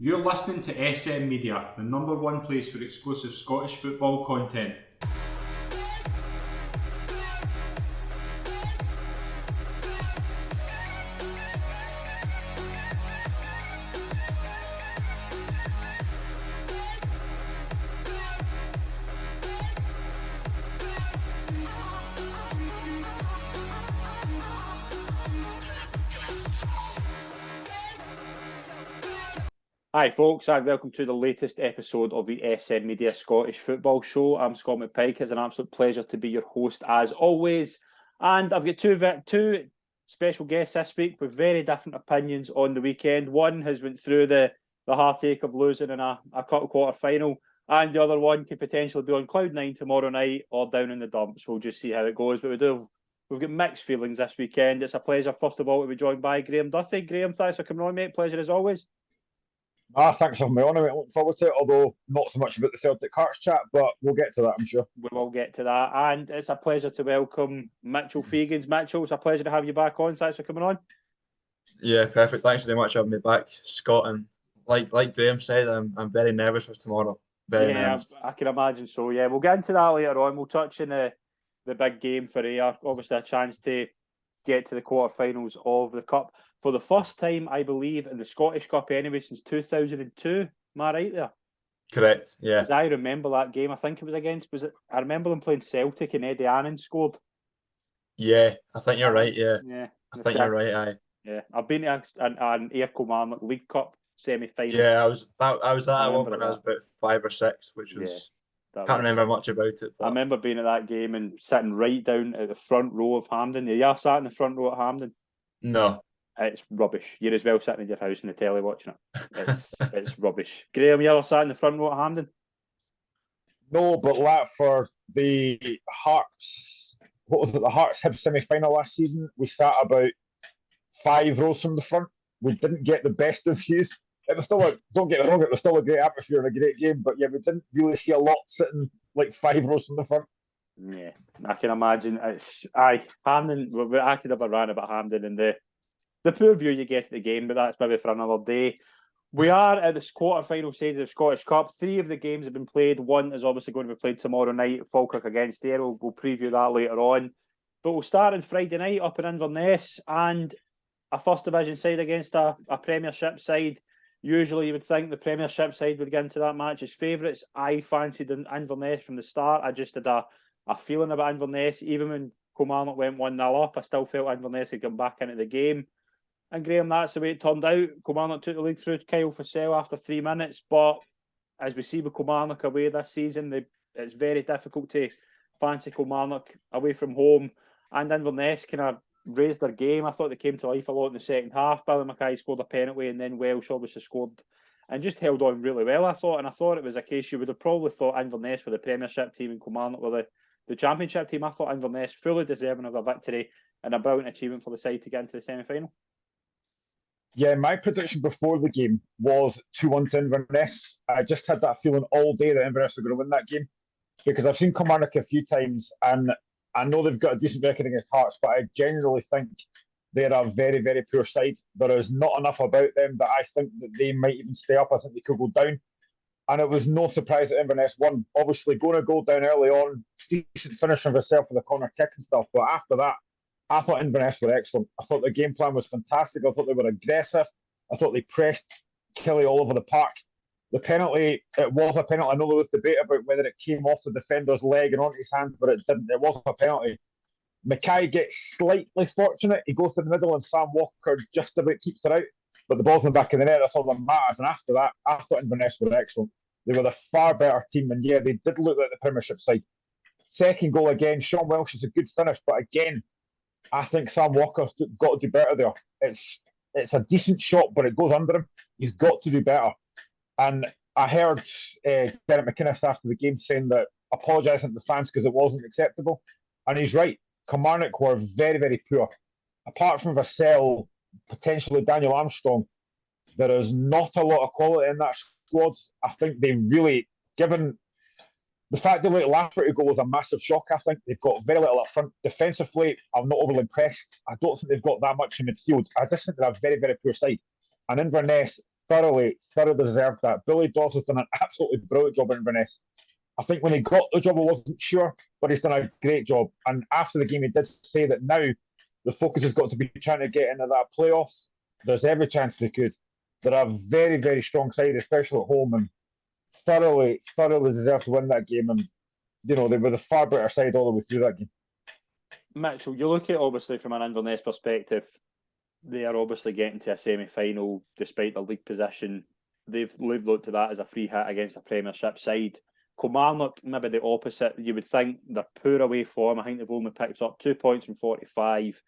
You're listening to SM Media, the number one place for exclusive Scottish football content. Hi folks, and welcome to the latest episode of the SM Media Scottish Football Show. I'm Scott McPike. It's an absolute pleasure to be your host as always. And I've got two special guests this week with very different opinions on the weekend. One has went through the heartache of losing in a cup quarter final, and the other one could potentially be on cloud nine tomorrow night or down in the dumps. We'll just see how it goes. But we've got mixed feelings this weekend. It's a pleasure, first of all, to be joined by Graeme Duthie. Graeme, thanks for coming on, mate. Pleasure as always. Thanks for having me on. I look forward to it, although not so much about the Celtic Hearts chat, but we'll get to that, I'm sure. We will get to that. And it's a pleasure to welcome Mitchell Feegans. Mitchell, it's a pleasure to have you back on. Thanks for coming on. Yeah, perfect. Thanks very much for having me back, Scott. And like Graeme said, I'm very nervous for tomorrow. Very nervous. I can imagine so. Yeah, we'll get into that later on. We'll touch on the big game for Ayr. Obviously, a chance to get to the quarterfinals of the Cup for the first time, I believe, in the Scottish Cup anyway, since 2002. Am I right there? Correct, yeah. Because I remember that game. I think it was I remember them playing Celtic and Eddie Annan scored. Yeah, I think you're right, yeah. Yeah. I think you're right, aye. Yeah, I've been to an Ayr Kilmarnock League Cup semi-final. Yeah, I was at that one when I was about 5 or 6, which was... Can't remember much about it. But... I remember being at that game and sitting right down at the front row of Hampden. You ever sat in the front row at Hampden? No. It's rubbish. You're as well sitting in your house in the telly watching it. It's rubbish. Graeme, you ever sat in the front row at Hampden? No, but for the Hearts, what was it, the Hearts Hibs semi-final last season, we sat about 5 rows from the front. We didn't get the best of views. It was still don't get me wrong, it was still a great atmosphere and a great game, but yeah, we didn't really see a lot sitting like 5 rows from the front. Yeah, I can imagine. Hampden, I could have a rant about Hampden and the poor view you get at the game, but that's maybe for another day. We are at this quarter-final stage of the Scottish Cup. 3 of the games have been played. One is obviously going to be played tomorrow night, Falkirk against Ayr. We'll preview that later on. But we'll start on Friday night up in Inverness, and a First Division side against a Premiership side. Usually you would think the Premiership side would get into that match as favourites. I fancied Inverness from the start. I just had a feeling about Inverness. Even when Kilmarnock went 1-0 up, I still felt Inverness had come back into the game. And Graeme, that's the way it turned out. Kilmarnock took the league through Kyle Fussell after 3 minutes. But as we see with Kilmarnock away this season, it's very difficult to fancy Kilmarnock away from home. And Inverness kind of raised their game. I thought they came to life a lot in the second half. Billy Mackay scored a penalty, and then Welsh obviously scored and just held on really well, I thought. And I thought it was a case you would have probably thought Inverness were the Premiership team and Kilmarnock were the Championship team. I thought Inverness fully deserving of a victory and a brilliant achievement for the side to get into the semi-final. Yeah, my prediction before the game was 2-1 to Inverness. I just had that feeling all day that Inverness were going to win that game because I've seen Kilmarnock a few times and I know they've got a decent record against Hearts, but I genuinely think they're a very, very poor side. There is not enough about them that I think that they might even stay up. I think they could go down. And it was no surprise that Inverness won. Obviously, going to go down early on, decent finish from herself with a corner kick and stuff. But after that, I thought Inverness were excellent. I thought the game plan was fantastic. I thought they were aggressive. I thought they pressed Kelly all over the park. The penalty, it was a penalty. I know there was debate about whether it came off the defender's leg and onto his hand, but it didn't. It wasn't a penalty. Mackay gets slightly fortunate. He goes to the middle and Sam Walker just about keeps it out. But the ball's in the back of the net. That's all that matters. And after that, I thought Inverness were excellent. They were the far better team. And yeah, they did look like the Premiership side. Second goal again, Sean Welsh is a good finish. But again, I think Sam Walker's got to do better there. It's a decent shot, but it goes under him. He's got to do better. And I heard Derek McInnes after the game saying that apologising to the fans because it wasn't acceptable. And he's right. Kilmarnock were very, very poor. Apart from Vassell, potentially Daniel Armstrong, there is not a lot of quality in that squad. I think they really, given the fact they let Lafferty go was a massive shock, I think. They've got very little up front. Defensively, I'm not overly impressed. I don't think they've got that much in midfield. I just think they're a very, very poor side. And Inverness, thoroughly deserved that. Billy Dawes has done an absolutely brilliant job at Inverness. I think when he got the job, I wasn't sure, but he's done a great job. And after the game, he did say that now the focus has got to be trying to get into that playoff. There's every chance they could. They're a very, very strong side, especially at home, and thoroughly deserved to win that game. And, they were the far better side all the way through that game. Mitchell, you look at, obviously, from an Inverness perspective, they are obviously getting to a semi-final despite the league position. They've looked at that as a free hit against a Premiership side. Kilmarnock, maybe the opposite. You would think they're poor away form. I think they've only picked up 2 points from 45.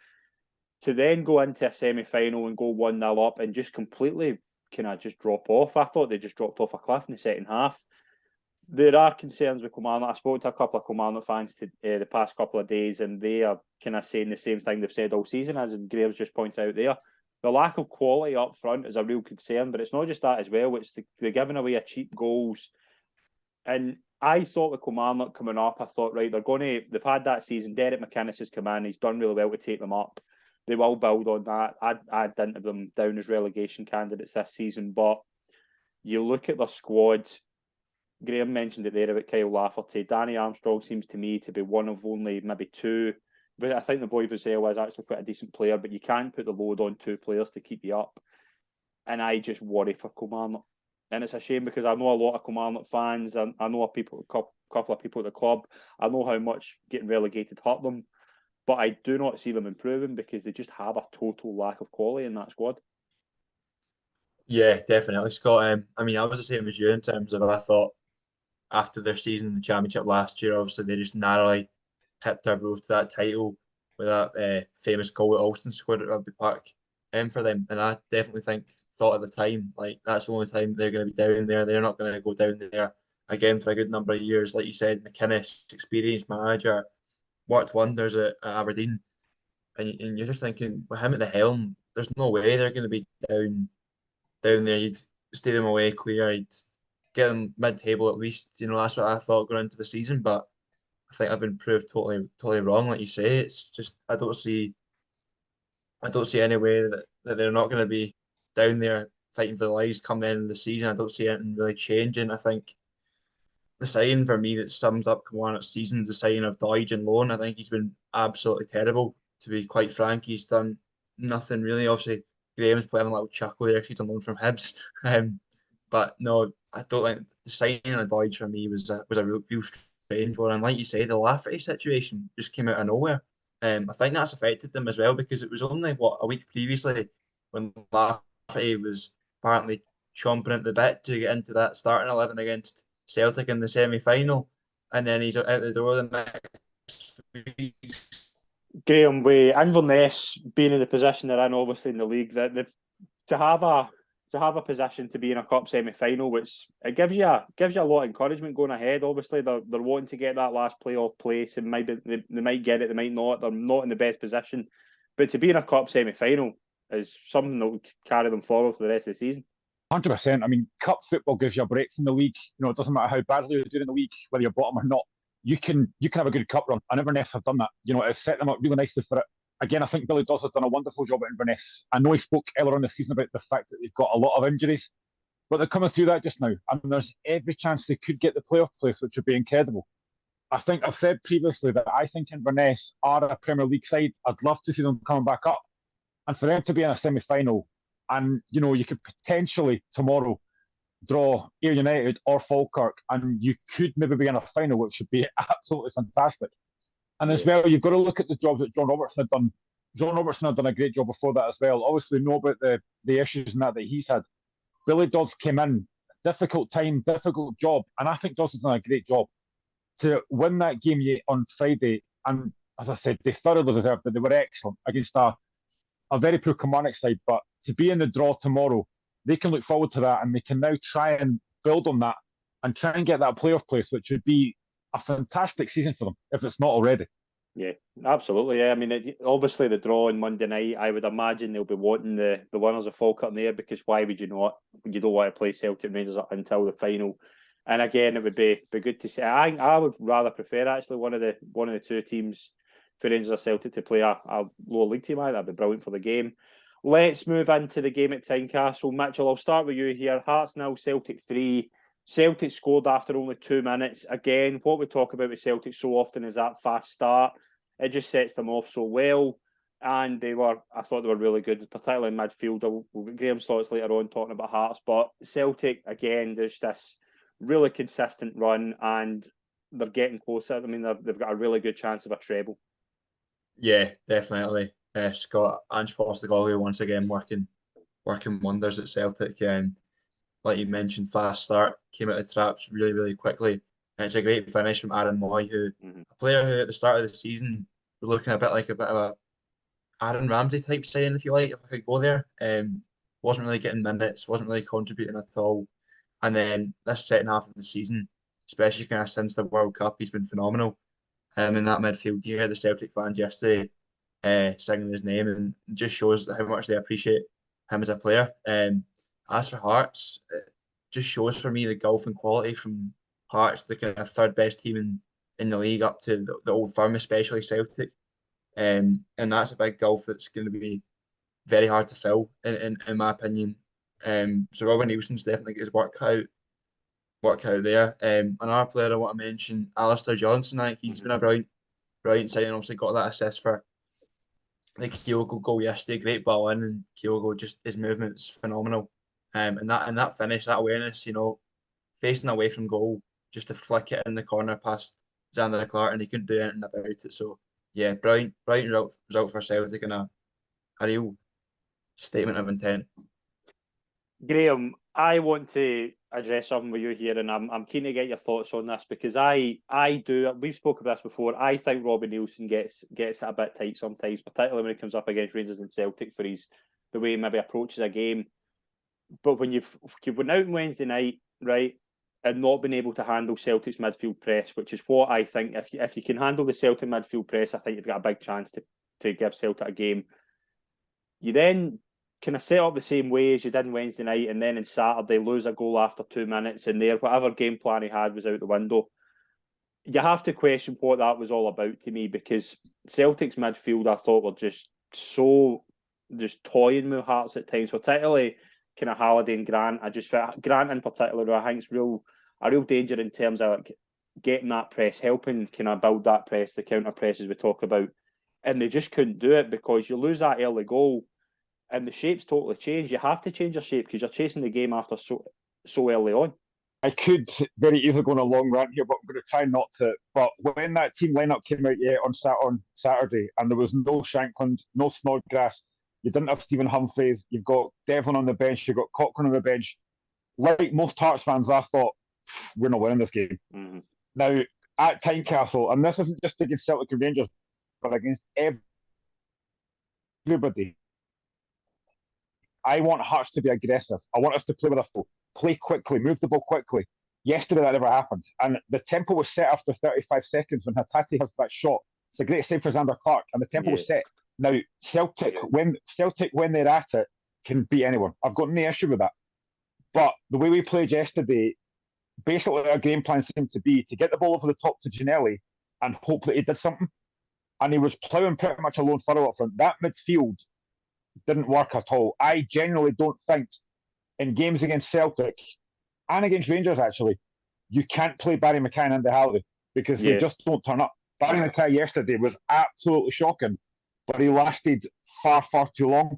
To then go into a semi-final and go 1-0 up and just completely kind of just drop off. I thought they just dropped off a cliff in the second half. There are concerns with Kilmarnock. I spoke to a couple of Kilmarnock fans the past couple of days, and they are kind of saying the same thing they've said all season, as Graeme's just pointed out there. The lack of quality up front is a real concern, but it's not just that as well. It's they're giving away cheap goals. And I thought with Kilmarnock coming up, I thought, right, they've had that season. Derek McInnes has come in. He's done really well to take them up. They will build on that. I didn't have them down as relegation candidates this season, but you look at their squad. Graeme mentioned it there about Kyle Lafferty. Danny Armstrong seems to me to be one of only maybe two. But I think the boy Vizela is actually quite a decent player, but you can't put the load on two players to keep you up. And I just worry for Kilmarnock. And it's a shame because I know a lot of Kilmarnock fans, and I know a couple of people at the club. I know how much getting relegated hurt them, but I do not see them improving because they just have a total lack of quality in that squad. Yeah, definitely, Scott. I mean, I was the same as you in terms of I thought after their season in the Championship last year, obviously they just narrowly hipped their road to that title with that famous goal at Alston scored at Rugby Park for them. And I definitely thought at the time, like, that's the only time they're going to be down there. They're not going to go down there again for a good number of years. Like you said, McInnes, experienced manager, worked wonders at Aberdeen. And you're just thinking, with him at the helm, there's no way they're going to be down there. You'd stay them away clear. You'd get them mid-table at least. That's what I thought going into the season. But I think I've been proved totally wrong. Like you say, it's just I don't see any way that they're not going to be down there fighting for the lives come the end of the season. I don't see anything really changing. I think the sign for me that sums up Kilmarnock's season is the sign of Doige and loan. I think he's been absolutely terrible. To be quite frank, he's done nothing really. Obviously, Graeme's put him a little chuckle there because he's on loan from Hibs. But no, I don't think the signing of Doige for me was a real strange one. And like you say, the Lafferty situation just came out of nowhere. I think that's affected them as well because it was only a week previously when Lafferty was apparently chomping at the bit to get into that starting 11 against Celtic in the semi-final, and then he's out the door the next week. Graeme, with Inverness being in the position they're in, obviously in the league, that to have a position to be in a cup semi-final, which it gives you a lot of encouragement going ahead. Obviously, they're wanting to get that last playoff place, and maybe they might get it, they might not. They're not in the best position, but to be in a cup semi-final is something that will carry them forward for the rest of the season. 100%. I mean, cup football gives you a break from the league. It doesn't matter how badly you're doing in the league, whether you're bottom or not. You can have a good cup run, and Inverness have done that. It's set them up really nicely for it. Again, I think Billy Dawes has done a wonderful job at Inverness. I know he spoke earlier on the season about the fact that they've got a lot of injuries, but they're coming through that just now. I mean, there's every chance they could get the playoff place, which would be incredible. I think I've said previously that I think Inverness are a Premier League side. I'd love to see them coming back up, and for them to be in a semi-final, and you could potentially tomorrow draw Ayr United or Falkirk, and you could maybe be in a final, which would be absolutely fantastic. And as well, you've got to look at the jobs that John Robertson had done. John Robertson had done a great job before that as well. Obviously, know about the issues and that he's had. Billy Dawes came in, difficult time, difficult job, and I think Dawes has done a great job to win that game on Friday. And as I said, they thoroughly deserved it. They were excellent against a very poor Kilmarnock side. But to be in the draw tomorrow, they can look forward to that, and they can now try and build on that and try and get that playoff place, which would be a fantastic season for them if it's not already. Yeah, absolutely. Yeah, I mean, obviously the draw on Monday night, I would imagine they'll be wanting the winners of Falkirk and Ayr, because why would you not? You don't want to play Celtic Rangers until the final. And again, it would be good to see. I would rather prefer actually one of the two teams for Rangers or Celtic to play a lower league team. That'd be brilliant for the game. Let's move into the game at Tynecastle. Mitchell, I'll start with you here. Hearts 0, Celtic 3. Celtic scored after only 2 minutes. Again, what we talk about with Celtic so often is that fast start. It just sets them off so well. And I thought they were really good, particularly in midfield. We'll get Graeme's thoughts later on talking about Hearts. But Celtic, again, there's this really consistent run and they're getting closer. I mean, they've got a really good chance of a treble. Yeah, definitely. Scott Ange Postecoglou once again working wonders at Celtic. Like you mentioned, fast start, came out of the traps really, really quickly. And it's a great finish from Aaron Moy, a player who at the start of the season was looking a bit of a Aaron Ramsey type signing, if you like, if I could go there. Wasn't really getting minutes, wasn't really contributing at all. And then this second half of the season, especially kind of since the World Cup, he's been phenomenal. In that midfield, you heard the Celtic fans yesterday singing his name, and it just shows how much they appreciate him as a player. As for Hearts, it just shows for me the gulf in quality from Hearts, the kind of third best team in the league, up to the old firm, especially Celtic. And that's a big gulf that's going to be very hard to fill, in my opinion. So Robin Nielsen's definitely got his work out there. Another player I want to mention, Alistair Johnson. I think he's been a brilliant signing. Obviously got that assist for the Kyogo goal yesterday. Great ball in, and Kyogo, just his movement's phenomenal. And that finish, that awareness, facing away from goal, just to flick it in the corner past Xander Clark, and he couldn't do anything about it. So yeah, brilliant result for Celtic, and a real statement of intent. Graeme, I want to address something with you here, and I'm keen to get your thoughts on this, because I do. We've spoken about this before. I think Robbie Nielsen gets it a bit tight sometimes, particularly when it comes up against Rangers and Celtic, for the way he maybe approaches a game. But when you've been out on Wednesday night, right, and not been able to handle Celtic's midfield press, which is what I think, if you can handle the Celtic midfield press, I think you've got a big chance to give Celtic a game. You then kind of set up the same way as you did on Wednesday night, and then on Saturday lose a goal after 2 minutes, and whatever game plan he had was out the window. You have to question what that was all about to me, because Celtic's midfield, I thought, were just toying with Hearts at times, particularly kind of Halliday and Grant. Grant in particular, I think, is a real danger in terms of getting that press, helping kind of build that press, the counter presses we talk about, and they just couldn't do it because you lose that early goal, and the shape's totally changed. You have to change your shape because you're chasing the game after so early on. I could very easily go on a long rant here, but I'm going to try not to. But when that team lineup came out on Saturday, and there was no Shankland, no Snodgrass, you didn't have Stephen Humphreys, you've got Devlin on the bench, you've got Cochrane on the bench. Like most Hearts fans, I thought, we're not winning this game. Mm-hmm. Now, at Tynecastle, and this isn't just against Celtic and Rangers, but against everybody, I want Hearts to be aggressive. I want us to play with a foot, play quickly, move the ball quickly. Yesterday, that never happened. And the tempo was set after 35 seconds when Hatate has that shot. It's a great save for Xander Clark, and the tempo was set. Now, Celtic, when they're at it, can beat anyone. I've got no issue with that. But the way we played yesterday, basically our game plan seemed to be to get the ball over the top to Ginnelly and hope that he did something. And he was ploughing pretty much alone further up front. That midfield didn't work at all. I genuinely don't think in games against Celtic and against Rangers, actually, you can't play Barry McKay and Andy Halliday because they just don't turn up. Barry McKay yesterday was absolutely shocking, but he lasted far, far too long.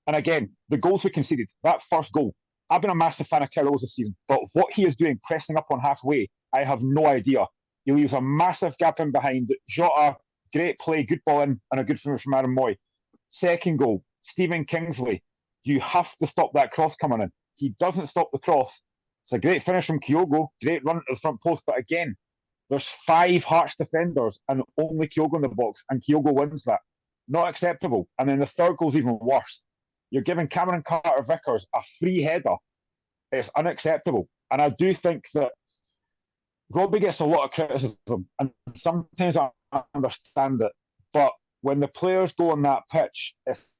And again, the goals we conceded, that first goal, I've been a massive fan of Carroll's this season, but what he is doing, pressing up on halfway, I have no idea. He leaves a massive gap in behind. Jota, great play, good ball in, and a good finish from Aaron Moy. Second goal, Stephen Kingsley. You have to stop that cross coming in. He doesn't stop the cross. It's a great finish from Kyogo, great run to the front post, but again, there's 5 Hearts defenders and only Kyogo in the box, and Kyogo wins that. Not acceptable. And then the third goal's even worse. You're giving Cameron Carter-Vickers a free header. It's unacceptable. And I do think that Robbie gets a lot of criticism, and sometimes I understand it. But when the players go on that pitch, it's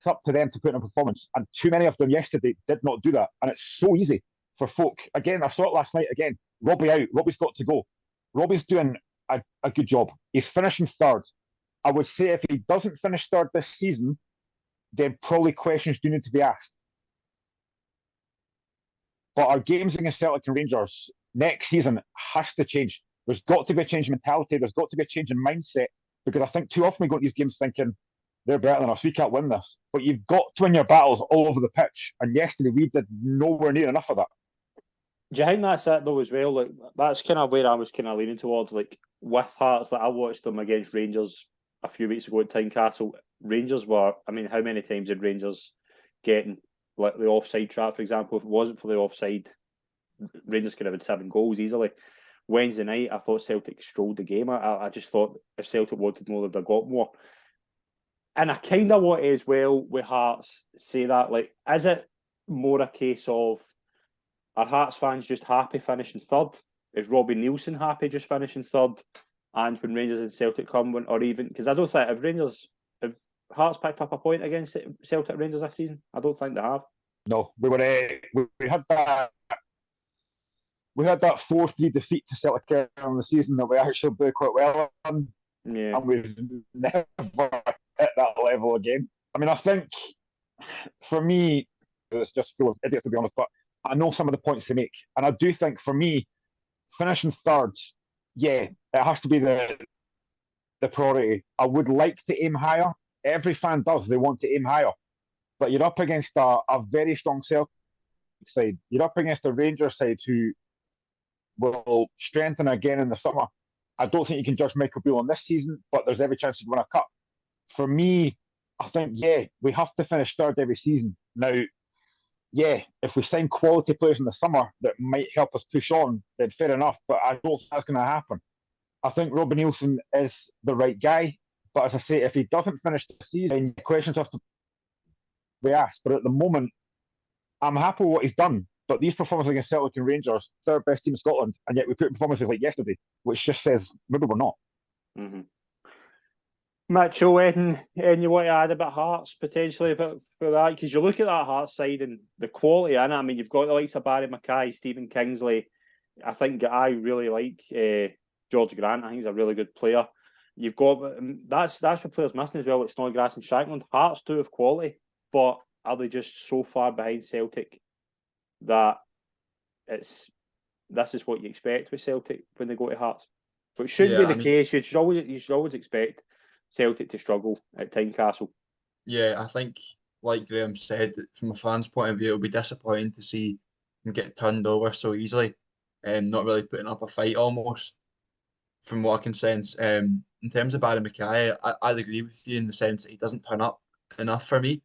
up to them to put in a performance. And too many of them yesterday did not do that. And it's so easy for folk. Again, I saw it last night again. Robbie out. Robbie's got to go. Robbie's doing a good job. He's finishing third. I would say if he doesn't finish third this season, then probably questions do need to be asked. But our games against Celtic and Rangers next season has to change. There's got to be a change in mentality. There's got to be a change in mindset, because I think too often we go into these games thinking they're better than us, we can't win this. But you've got to win your battles all over the pitch. And yesterday we did nowhere near enough of that. Do you think that's it though as well? Like, that's kind of where I was kind of leaning towards. Like with Hearts, like I watched them against Rangers a few weeks ago at Tynecastle. Rangers were, I mean, how many times did Rangers get in like the offside trap, for example? If it wasn't for the offside, Rangers could have had 7 goals easily. Wednesday night, I thought Celtic strolled the game. I just thought if Celtic wanted more, they'd have got more. And I kind of want to as well with Hearts say that, like, is it more a case of are Hearts fans just happy finishing third? Is Robbie Neilson happy just finishing third? And when Rangers and Celtic come, or even because I don't think if Hearts picked up a point against Celtic Rangers this season, I don't think they have. No, we had that 4-3 defeat to Celtic earlier in the season that we actually played quite well on, and we've never hit that level again. I mean, I think for me, it's just full of idiots to be honest, but I know some of the points they make, and I do think for me, finishing third, yeah, it has to be the priority. I would like to aim higher. Every fan does. They want to aim higher. But you're up against a very strong Celtic side. You're up against a Rangers side who will strengthen again in the summer. I don't think you can judge Michael Beale on this season, but there's every chance to win a cup. For me, I think, yeah, we have to finish third every season. Now, yeah, if we sign quality players in the summer that might help us push on, then fair enough. But I don't think that's going to happen. I think Robbie Neilson is the right guy. But as I say, if he doesn't finish the season, questions have to be asked. But at the moment, I'm happy with what he's done. But these performances against Celtic and Rangers, third best team in Scotland, and yet we put performances like yesterday, which just says maybe we're not. Mm-hmm. Mitchell, anything you want to add about Hearts potentially for that? Because you look at that Hearts side and the quality in it. I mean, you've got the likes of Barry Mackay, Stephen Kingsley. I think I really like George Grant. I think he's a really good player. You've got that's what players missing as well, like Snodgrass and Shankland. Hearts do have quality, but are they just so far behind Celtic that this is what you expect with Celtic when they go to Hearts? So it shouldn't be the case. You should always expect Celtic to struggle at Tynecastle. Yeah, I think, like Graeme said, from a fan's point of view, it'll be disappointing to see him get turned over so easily, and not really putting up a fight almost, from what I can sense. In terms of Barry Mackay, I'd agree with you in the sense that he doesn't turn up enough for me.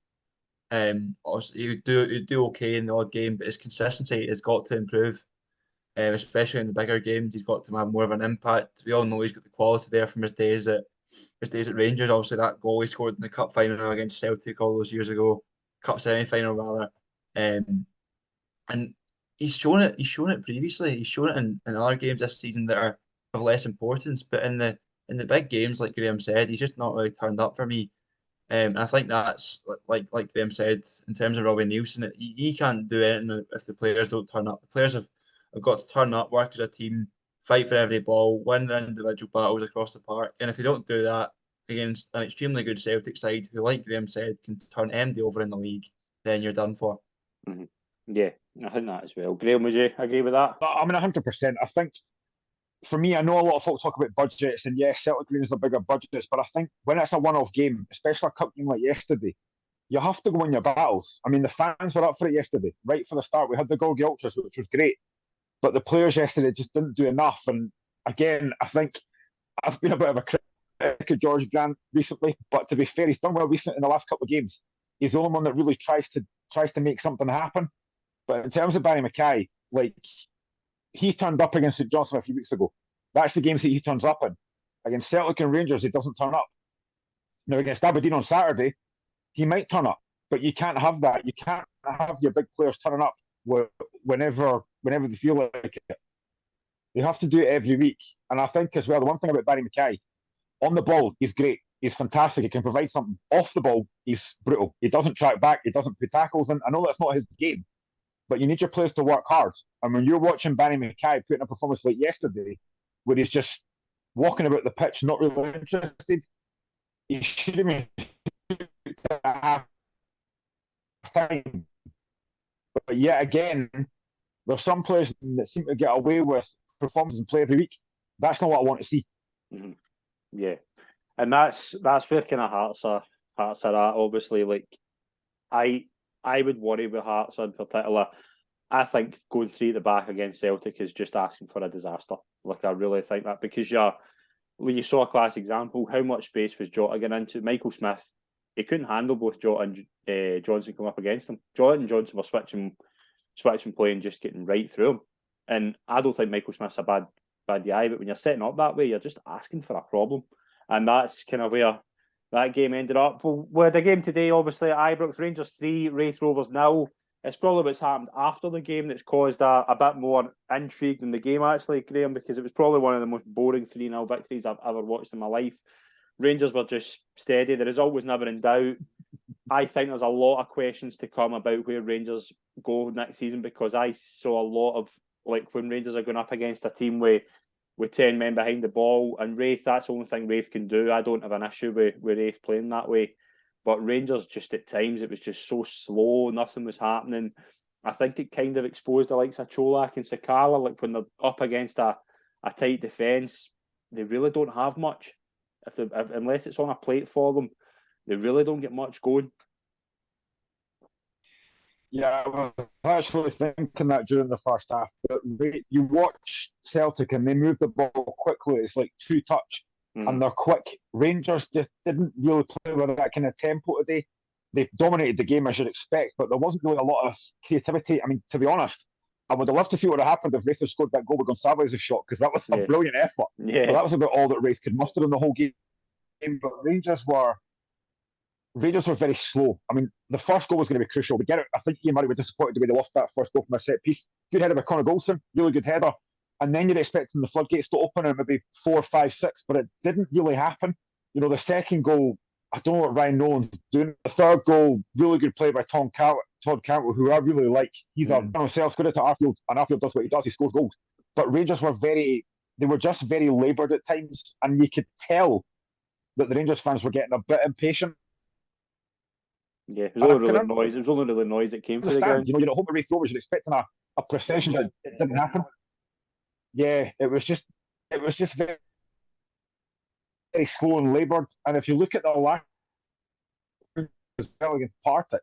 Obviously, he'd do okay in the odd game, but his consistency has got to improve, especially in the bigger games. He's got to have more of an impact. We all know he's got the quality there from his days at Rangers. Obviously, that goal he scored in the cup final against Celtic all those years ago, cup semi-final rather, and he's shown it. He's shown it previously. He's shown it in other games this season that are of less importance. But in the big games, like Graeme said, he's just not really turned up for me. And I think that's like Graeme said, in terms of Robbie Neilson, he can't do anything if the players don't turn up. The players have got to turn up, work as a team, fight for every ball, win their individual battles across the park. And if they don't do that against an extremely good Celtic side, who, like Graeme said, can turn MD over in the league, then you're done for. Mm-hmm. Yeah, I think that as well. Graeme, would you agree with that? I mean, 100%. I think, for me, I know a lot of folks talk about budgets, and yes, Celtic Rangers are bigger budgets, but I think when it's a one-off game, especially a cup game like yesterday, you have to go in your battles. I mean, the fans were up for it yesterday, right from the start. We had the Gorgie Ultras, which was great, but the players yesterday just didn't do enough. And again, I think I've been a bit of a critic of George Grant recently, but to be fair, he's done well recently in the last couple of games. He's the only one that really tries to make something happen. But in terms of Barry Mackay, like, he turned up against St Johnstone a few weeks ago. That's the games that he turns up in. Against Celtic and Rangers, he doesn't turn up. Now, against Aberdeen on Saturday, he might turn up, but you can't have that. You can't have your big players turning up whenever they feel like it. They have to do it every week. And I think as well, the one thing about Barry Mackay, on the ball, he's great. He's fantastic. He can provide something. Off the ball, he's brutal. He doesn't track back. He doesn't put tackles in. I know that's not his game, but you need your players to work hard. And when you're watching Barry Mackay putting a performance like yesterday, where he's just walking about the pitch, not really interested, he should have been at half time. But yet again, there's some players that seem to get away with performances and play every week. That's not what I want to see. Mm-hmm. Yeah, and that's where kind of Hearts are at. Obviously, like I would worry with Hearts in particular. I think going 3 at the back against Celtic is just asking for a disaster. Like I really think that, because you saw a class example. How much space was Jota getting into? Michael Smith, he couldn't handle both Jota and Johnson come up against him. Jota and Johnson were switching play and just getting right through him. And I don't think Michael Smith's a bad guy, but when you're setting up that way, you're just asking for a problem. And that's kind of where that game ended up. Well, with the game today, obviously, at Ibrox, Rangers 3, Wraith Rovers 0. It's probably what's happened after the game that's caused a bit more intrigue than the game, actually, Graeme, because it was probably one of the most boring 3-0 victories I've ever watched in my life. Rangers were just steady. The result was never in doubt. I think there's a lot of questions to come about where Rangers go next season, because I saw a lot of, like, when Rangers are going up against a team with 10 men behind the ball, and Wraith, that's the only thing Wraith can do. I don't have an issue with Wraith playing that way. But Rangers, just at times, it was just so slow. Nothing was happening. I think it kind of exposed the likes of Cholak and Sakala. Like when they're up against a tight defence, they really don't have much. Unless it's on a plate for them, they really don't get much going. Yeah, I was actually thinking that during the first half. But you watch Celtic and they move the ball quickly. It's like 2-touch. And they're quick. Rangers just didn't really play with that kind of tempo today. They dominated the game, as you'd expect, but there wasn't really a lot of creativity. I mean, to be honest, I would have loved to see what would have happened if Wraith had scored that goal with Gonçalves' shot, because that was a brilliant effort. Yeah. But that was about all that Wraith could muster in the whole game. But Rangers were very slow. I mean, the first goal was going to be crucial. We get it. I think Ian Murray was disappointed the way they lost that first goal from a set piece. Good header by Connor Goldson, really good header. And then you're expecting the floodgates to open at maybe 4, 5, 6, but it didn't really happen. You know, the second goal, I don't know what Ryan Nolan's doing. The third goal, really good play by Todd Cantwell, who I really like. He's a self-good to Arfield, and Arfield does what he does. He scores goals. But Rangers were just very laboured at times, and you could tell that the Rangers fans were getting a bit impatient. Yeah, it was only really noise. It was only really noise that came to the ground. You know, you're at home at Wraith Rovers, you're expecting a procession, but it didn't happen. Yeah, it was just very, very slow and laboured. And if you look at the last as well against Partick,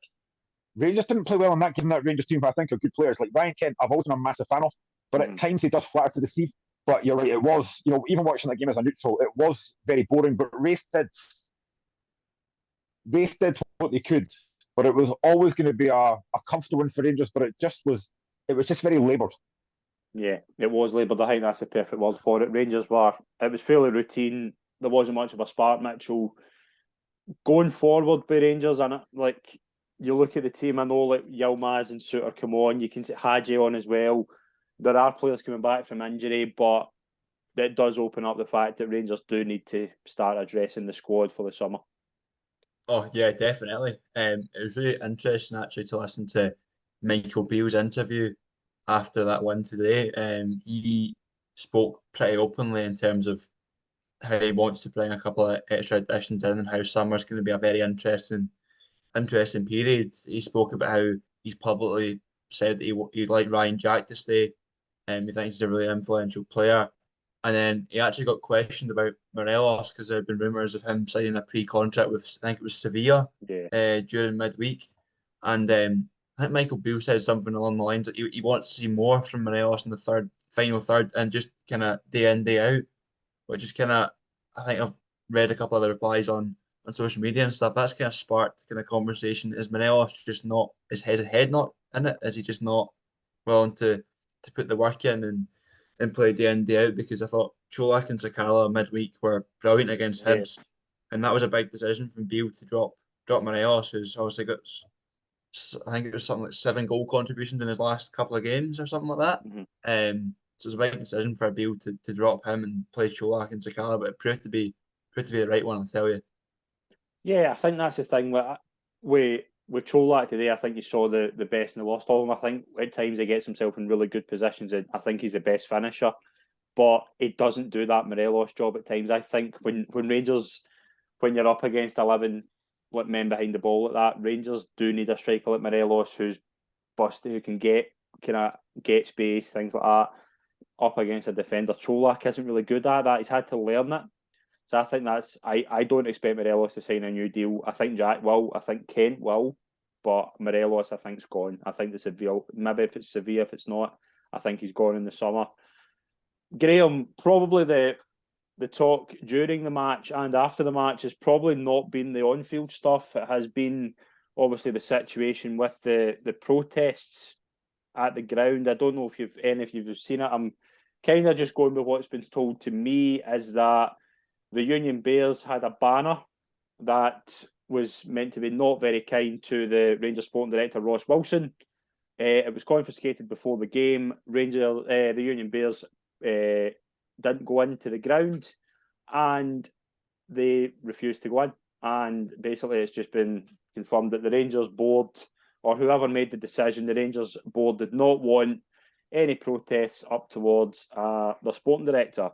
Rangers didn't play well in that, given that Rangers team, who I think are good players. Like Ryan Kent, I've always been a massive fan of, but at times he does flatter to deceive. But you're right, it was, you know, even watching that game as a neutral, it was very boring. But Wraith did what they could. But it was always going to be a comfortable win for Rangers, but it was just very laboured. Yeah, it was laboured. I think that's the perfect word for it. Rangers it was fairly routine. There wasn't much of a spark, Mitchell. Going forward with Rangers, and like you look at the team, I know like Yilmaz and Suter come on, you can see Hadji on as well. There are players coming back from injury, but that does open up the fact that Rangers do need to start addressing the squad for the summer. Oh yeah, definitely. It was really interesting actually to listen to Michael Beale's interview after that win today. He spoke pretty openly in terms of how he wants to bring a couple of extra additions in and how summer's going to be a very interesting period. He spoke about how he's publicly said that he'd like Ryan Jack to stay, and he thinks he's a really influential player. And then he actually got questioned about Morelos because there had been rumours of him signing a pre-contract with, I think it was Sevilla, during midweek. And I think Michael Beale said something along the lines that he wants to see more from Morelos in the final third, and just kind of day in, day out, which is kind of, I think I've read a couple of the replies on social media and stuff. That's kind of sparked kind of conversation. Is Morelos just not, is his head not in it? Is he just not willing to put the work in and play day in, day out? Because I thought Cholak and Sakala midweek were brilliant against Hibs, and that was a big decision from Beale to drop Morelos, who's obviously got, I think it was something like 7 goal contributions in his last couple of games or something like that. So it was a big decision for Beale to drop him and play Cholak and Sakala, but it proved to be the right one, I'll tell you. Yeah, I think that's the thing with Cholak today. I think you saw the best and the worst of him. I think at times he gets himself in really good positions, and I think he's the best finisher, but he doesn't do that Morelos job at times. I think when Rangers when you're up against 11 men behind the ball like that. Rangers do need a striker like Morelos who's busty, who can get space, things like that, up against a defender. Cholak isn't really good at that. He's had to learn it. So I think I don't expect Morelos to sign a new deal. I think Jack will. I think Kent will. But Morelos, I think, is gone. I think the Sevilla, maybe if it's Sevilla, if it's not, I think he's gone in the summer. Graeme, probably the talk during the match and after the match has probably not been the on-field stuff. It has been obviously the situation with the protests at the ground. I don't know if any of you have seen it. I'm kind of just going with what's been told to me, is that the Union Bears had a banner that was meant to be not very kind to the Rangers sporting director, Ross Wilson. It was confiscated before the game. The Union Bears didn't go into the ground and they refused to go in. And basically it's just been confirmed that the Rangers board, or whoever made the decision, the Rangers board did not want any protests up towards the sporting director.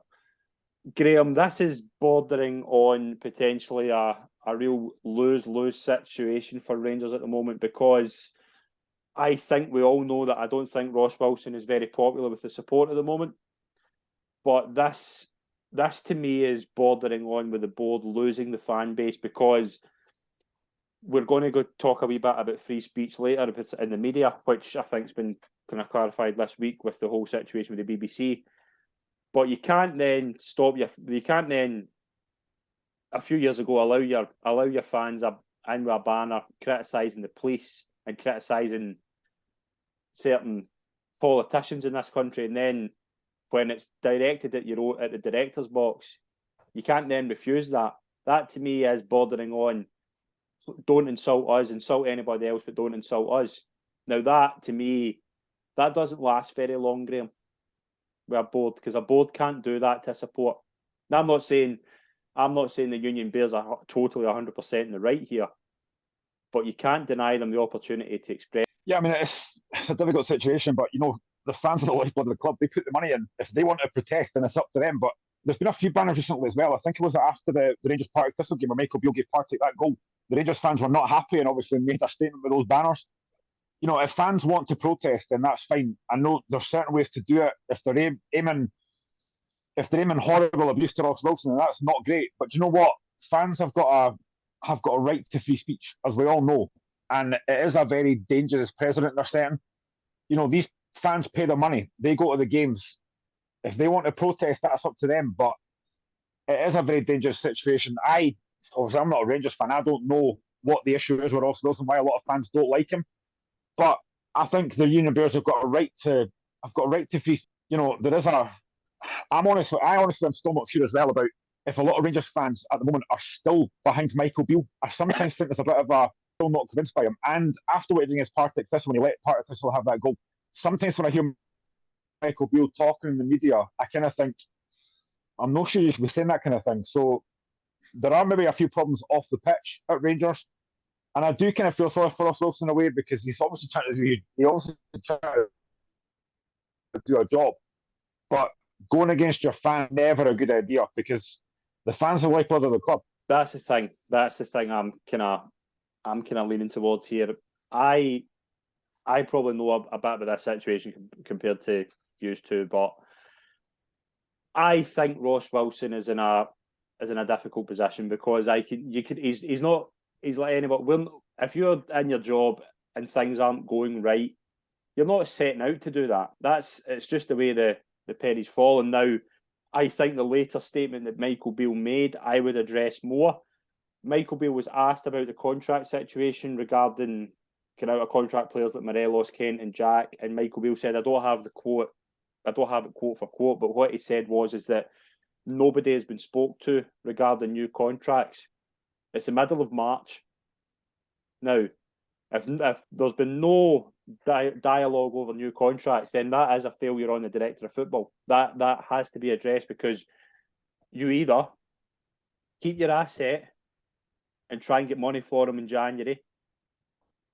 Graeme, this is bordering on potentially a real lose-lose situation for Rangers at the moment, because I think we all know that I don't think Ross Wilson is very popular with the support at the moment. But this to me is bordering on with the board losing the fan base, because we're going to go talk a wee bit about free speech later if it's in the media, which I think has been kind of clarified this week with the whole situation with the BBC. But you can't then a few years ago allow your fans in with a banner criticising the police and criticising certain politicians in this country, and then when it's directed at the director's box, you can't then refuse that. That to me is bordering on don't insult us, insult anybody else, but don't insult us. Now that to me, that doesn't last very long, Graeme, with a board, because a board can't do that to support. Now, I'm not saying the Union Bears are totally 100% in the right here, but you can't deny them the opportunity to express. Yeah, I mean, it's a difficult situation, but the fans are the lifeblood of the club. They put the money in. If they want to protest, then it's up to them. But there's been a few banners recently as well. I think it was after the Rangers Partick Thistle game where Michael Beale gave Partick that goal. The Rangers fans were not happy and obviously made a statement with those banners. If fans want to protest, then that's fine. I know there's certain ways to do it. If they're aiming horrible abuse to Ross Wilson, then that's not great. But you know what? Fans have got a right to free speech, as we all know. And it is a very dangerous precedent they're setting. These fans pay their money. They go to the games. If they want to protest, that's up to them. But it is a very dangerous situation. I'm not a Rangers fan. I don't know what the issue is with Ross Wilson, why a lot of fans don't like him. But I think the Union Bears have got a right to free. I honestly am still not sure as well about if a lot of Rangers fans at the moment are still behind Michael Beale. I sometimes think there's a bit of still not convinced by him. And after what he did against Partick Thistle, when he let Partick Thistle have that goal, sometimes when I hear Michael Beale talking in the media, I kind of think, I'm not sure you should be saying that kind of thing. So there are maybe a few problems off the pitch at Rangers. And I do kind of feel sorry for Ross Wilson in a way, because he's obviously trying to do a job. But going against your fan, never a good idea, because the fans are the lifeblood of the club. That's the thing. I'm kind of leaning towards here. I probably know a bit about this situation compared to you two, but I think Ross Wilson is in a difficult position, because he's like anybody. If you're in your job and things aren't going right, you're not setting out to do that. It's just the way the pennies fall. And now, I think the later statement that Michael Beale made, I would address more. Michael Beale was asked about the contract situation regarding out of contract players like Morelos, Kent, and Jack, and Michael Beale said, I don't have it quote for quote, but what he said is that nobody has been spoke to regarding new contracts. It's the middle of March. Now, if there's been no dialogue over new contracts, then that is a failure on the director of football. That has to be addressed, because you either keep your asset and try and get money for him in January.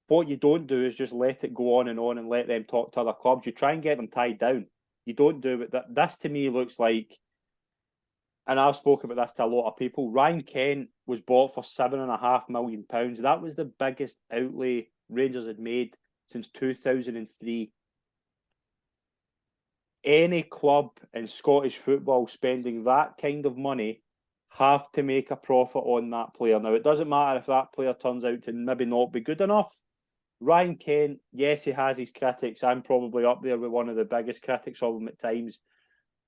What you don't do is just let it go on and let them talk to other clubs. You try and get them tied down. You don't do it. This to me looks like and I've spoken about this to a lot of people, Ryan Kent was bought for £7.5 million. That was the biggest outlay Rangers had made since 2003. Any club in Scottish football spending that kind of money have to make a profit on that player. Now, it doesn't matter if that player turns out to maybe not be good enough. Ryan Kent, yes, he has his critics. I'm probably up there with one of the biggest critics of him at times.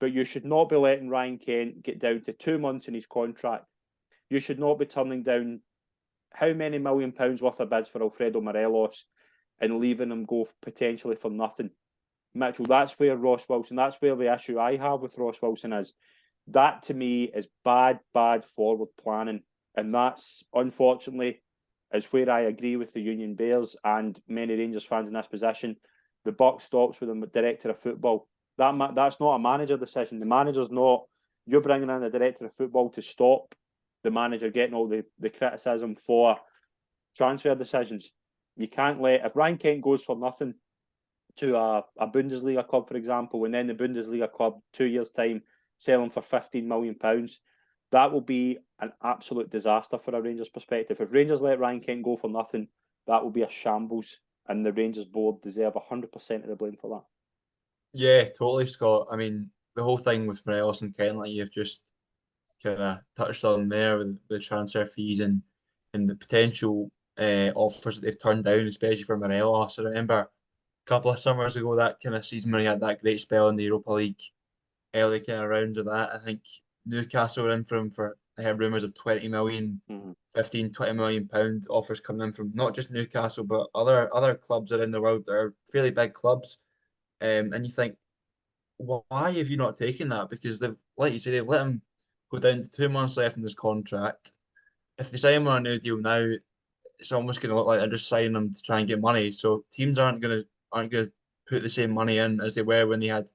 But you should not be letting Ryan Kent get down to 2 months in his contract. You should not be turning down how many £1 million worth of bids for Alfredo Morelos and leaving him go potentially for nothing. Mitchell, that's where Ross Wilson, that's where the issue I have with Ross Wilson is. That to me is bad forward planning. And that's, unfortunately, is where I agree with the Union Bears and many Rangers fans in this position. The buck stops with the director of football. That's not a manager decision. The manager's not, you're bringing in the director of football to stop the manager getting all the criticism for transfer decisions. You can't let, if Ryan Kent goes for nothing to a Bundesliga club, for example, and then the Bundesliga club 2 years' time sell him for £15 million, that will be an absolute disaster for a Rangers perspective. If Rangers let Ryan Kent go for nothing, that will be a shambles, and the Rangers board deserve 100% of the blame for that. Yeah, totally, Scott. I mean, the whole thing with Morelos and Kent, like you've just kind of touched on there with the transfer fees and the potential offers that they've turned down, especially for Morelos. I remember a couple of summers ago, that kind of season where he had that great spell in the Europa League, early kind of rounds of that. I think Newcastle were in for him for, I heard rumours of 20 million, 15, 20 million pound offers coming in from not just Newcastle, but other clubs around the world that are fairly big clubs. And you think, why have you not taken that? Because they've, like you say, they've let him go down to 2 months left in his contract. If they sign him on a new deal now, it's almost going to look like they're just signing him to try and get money. So teams aren't going to put the same money in as they were when they had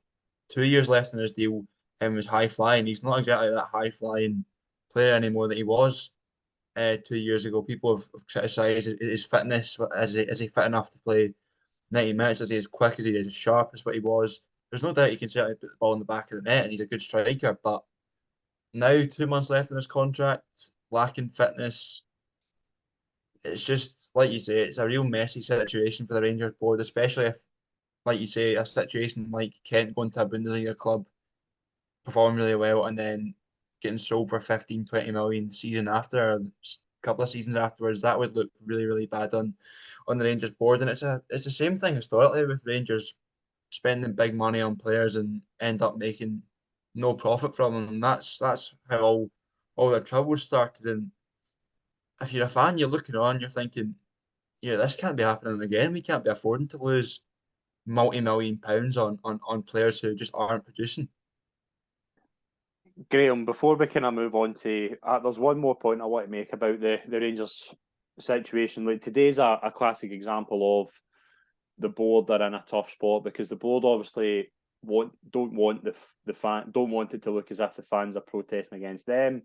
2 years left in his deal and was high flying. He's not exactly that high flying player anymore that he was 2 years ago. People have criticised his fitness. Is he fit enough to play 90 minutes? Is he as quick as he is, as sharp as what he was? There's no doubt he can certainly put the ball in the back of the net and he's a good striker. But now, 2 months left in his contract, lacking fitness, it's just, like you say, it's a real messy situation for the Rangers board, especially if, like you say, a situation like Kent going to a Bundesliga club, performing really well, and then getting sold for 15, 20 million the season after, a couple of seasons afterwards. That would look really, really bad on the Rangers board. And it's the same thing historically with Rangers spending big money on players and end up making no profit from them. And that's how all their troubles started. And if you're a fan, you're looking on, you're thinking, yeah, this can't be happening again. We can't be affording to lose multi-million pounds on players who just aren't producing. Graeme, before we kind of move on to, there's one more point I want to make about the Rangers situation. Like, today's a classic example of the board are in a tough spot because the board obviously don't want it to look as if the fans are protesting against them,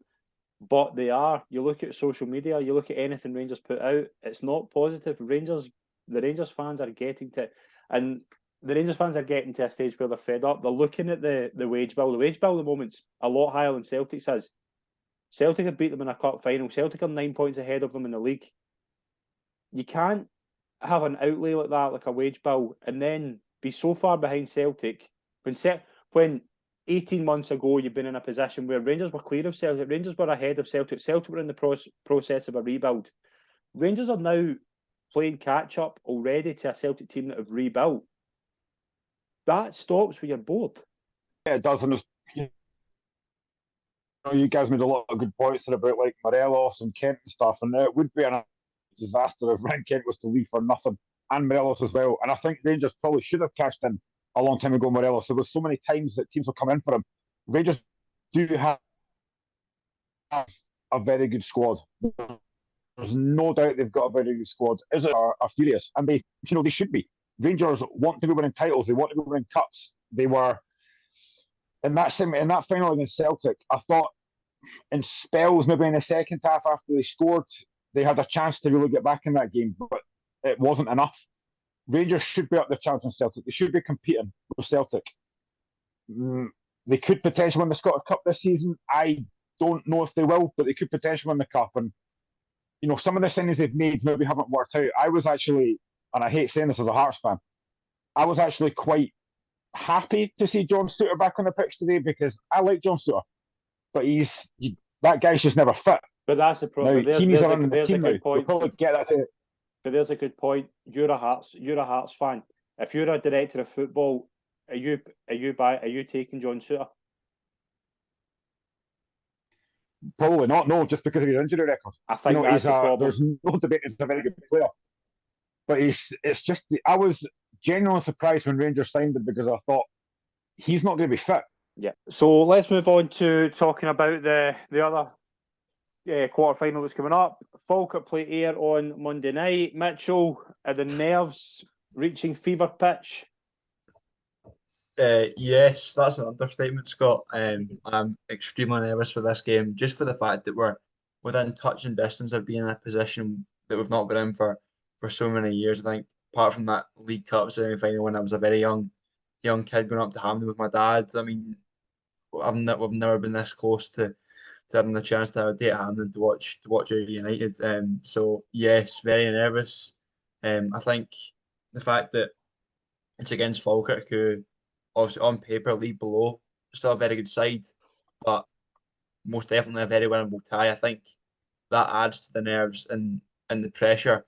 but they are. You look at social media, you look at anything Rangers put out, it's not positive. The Rangers fans are getting to, and the Rangers fans are getting to a stage where they're fed up. They're looking at the wage bill. The wage bill at the moment's a lot higher than Celtic says. Celtic have beat them in a cup final. Celtic are 9 points ahead of them in the league. You can't have an outlay like that, like a wage bill, and then be so far behind Celtic when 18 months ago you've been in a position where Rangers were clear of Celtic, Rangers were ahead of Celtic, Celtic were in the process of a rebuild. Rangers are now playing catch up already to a Celtic team that have rebuilt. That stops with your board. Yeah, it does. And you guys made a lot of good points there about like Morelos and Kent and stuff, and it would be a disaster if Ryan Kent was to leave for nothing, and Morelos as well. And I think Rangers probably should have cashed in a long time ago, Morelos. There was so many times that teams will come in for him. Rangers do have a very good squad. There's no doubt they've got a very good squad. Are furious, and they should be. Rangers want to be winning titles. They want to be winning cups. They were in that final against Celtic. I thought in spells, maybe in the second half after they scored, they had a chance to really get back in that game, but it wasn't enough. Rangers should be up the challenge in Celtic. They should be competing with Celtic. they could potentially win the Scottish Cup this season. I don't know if they will, but they could potentially win the Cup. And, some of the signings they've made maybe haven't worked out. I was actually, and I hate saying this as a Hearts fan, I was actually quite happy to see John Suter back on the pitch today because I like John Suter, but that guy's just never fit. But that's the problem. Now, Keeney's running the team now. We'll probably get that to. But there's a good point. You're a Hearts fan. If you're a director of football, are you taking John Suter? Probably not. No, just because of his injury record. I think that's the problem. There's no debate. He's a very good player, but it's just. I was genuinely surprised when Rangers signed him because I thought he's not going to be fit. Yeah. So let's move on to talking about the other quarter-final that's coming up. Falkirk play Ayr on Monday night. Mitchell, are the nerves reaching fever pitch? Yes, that's an understatement, Scott. I'm extremely nervous for this game, just for the fact that we're within touch and distance of being in a position that we've not been in for so many years. I think, apart from that League Cup semi-final when I was a very young kid going up to Hampden with my dad, I mean, we've never been this close to having the chance to have a day at Hampden to watch United. So yes, very nervous. I think the fact that it's against Falkirk, who obviously on paper league below, still a very good side, but most definitely a very winnable tie. I think that adds to the nerves and the pressure,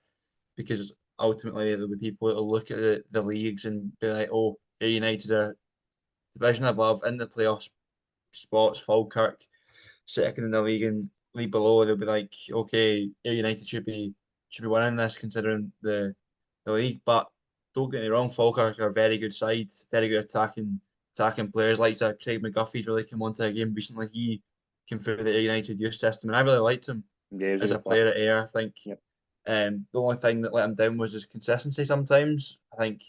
because ultimately there'll be people that will look at the leagues and be like, oh, United are division above in the playoff spots, Falkirk second in the league and league below. They'll be like, okay, United should be winning this considering the league. But don't get me wrong, Falkirk are a very good side, very good attacking players. Like Craig McGuffey's really come onto a game recently. He came through the United youth system, and I really liked him as a player at Ayr. I think the only thing that let him down was his consistency sometimes. I think,